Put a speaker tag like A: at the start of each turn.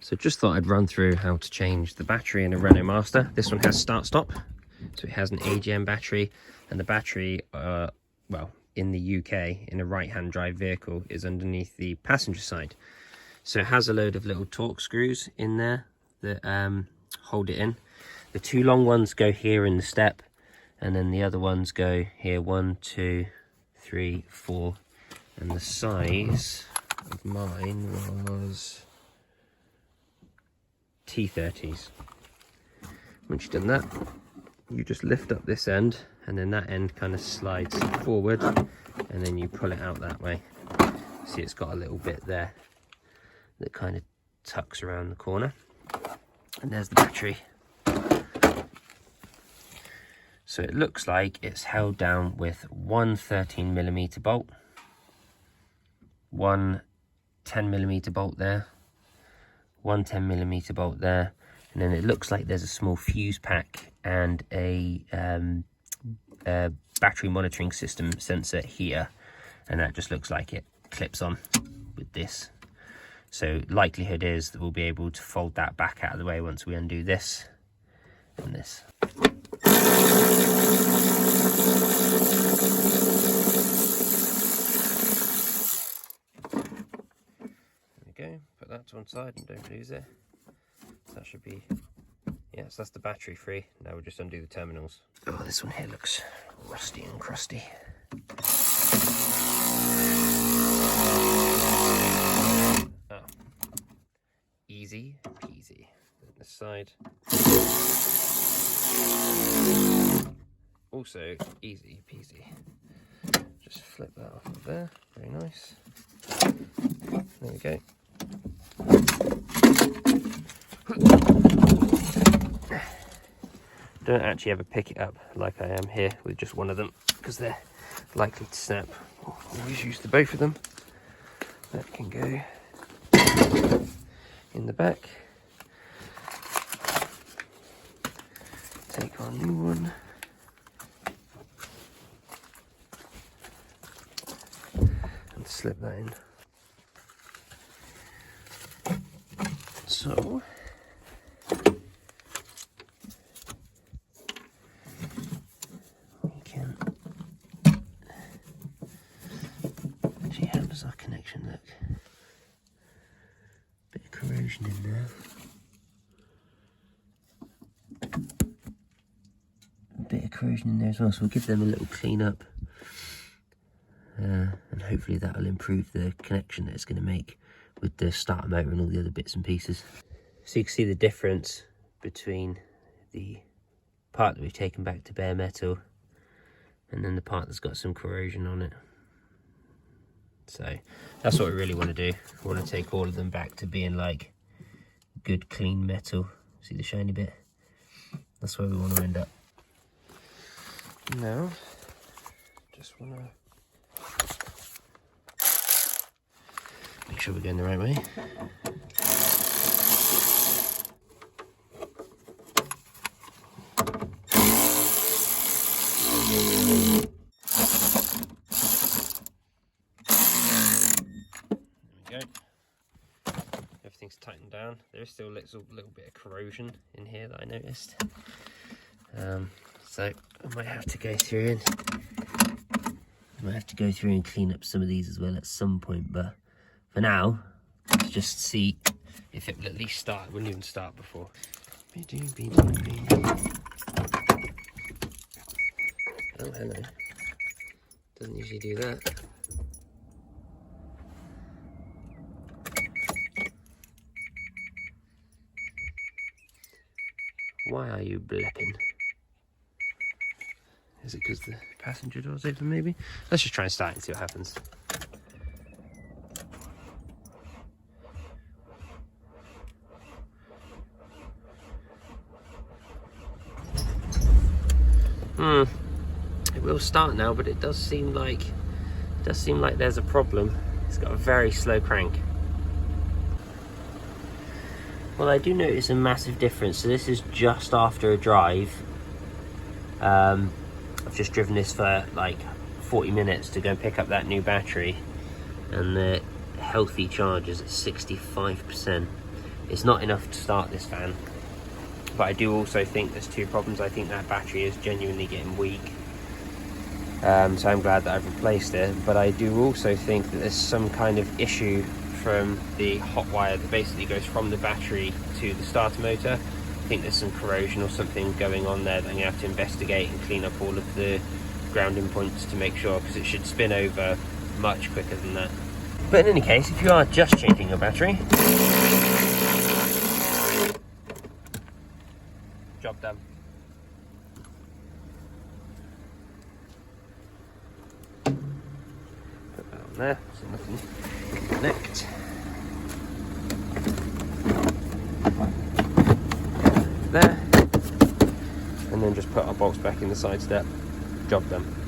A: So just thought I'd run through how to change the battery in a Renault Master. This one has start-stop, so it has an AGM battery, and the battery, well, in the UK, in a right-hand drive vehicle, is underneath the passenger side. So it has a load of little torque screws in there that hold it in. The two long ones go here in the step, and then the other ones go here, 1, 2, 3, 4, and the size of mine was T30s. Once you've done that, you just lift up this end, and then that end kind of slides forward, and then you pull it out that way. See, it's got a little bit there that kind of tucks around the corner, and there's the battery. So it looks like it's held down with one 13mm bolt, one 10mm bolt there, one 10mm bolt there, and then it looks like there's a small fuse pack and a battery monitoring system sensor here, and that just looks like it clips on with this. So likelihood is that we'll be able to fold that back out of the way once we undo this and this. There we go, put that to one side and don't lose it. That should be, yes, that's the battery free. Now we'll just undo the terminals. Oh, this one here looks rusty and crusty. Oh, easy peasy. This side. Also easy peasy. Just flip that off of there. Very nice. There we go. Don't actually ever pick it up like I am here with just one of them, because they're likely to snap. Always use the both of them. That can go in the back. Take our new one. And slip that in. So we can actually, how does our connection look? Bit of corrosion in there. Bit of corrosion in there as well, so we'll give them a little clean up, and hopefully that will improve the connection that it's going to make with the starter motor and all the other bits and pieces. So you can see the difference between the part that we've taken back to bare metal and then the part that's got some corrosion on it. So that's what we really want to do. We want to take all of them back to being like good clean metal. See the shiny bit? That's where we want to end up. Now, just want to make sure we're going the right way. There we go. Everything's tightened down. There is still a little bit of corrosion in here that I noticed. So I might have to go through and clean up some of these as well at some point, but for now, let's just see if it will at least start. It wouldn't even start before. Oh, hello. Doesn't usually do that. Why are you blipping? Is it because the passenger door's open, maybe? Let's just try and start and see what happens. It will start now, but it does seem like there's a problem. It's got a very slow crank. Well, I do notice a massive difference. So this is just after a drive. I've just driven this for like 40 minutes to go and pick up that new battery, and the healthy charge is at 65%. It's not enough to start this fan. But I do also think there's two problems. I think that battery is genuinely getting weak. So I'm glad that I've replaced it. But I do also think that there's some kind of issue from the hot wire that basically goes from the battery to the starter motor. I think there's some corrosion or something going on there that I'm going to have to investigate and clean up all of the grounding points to make sure, because it should spin over much quicker than that. But in any case, if you are just changing your battery, job done. Put that on there so nothing can connect. There, and then just put our bolts back in the side step. Job done.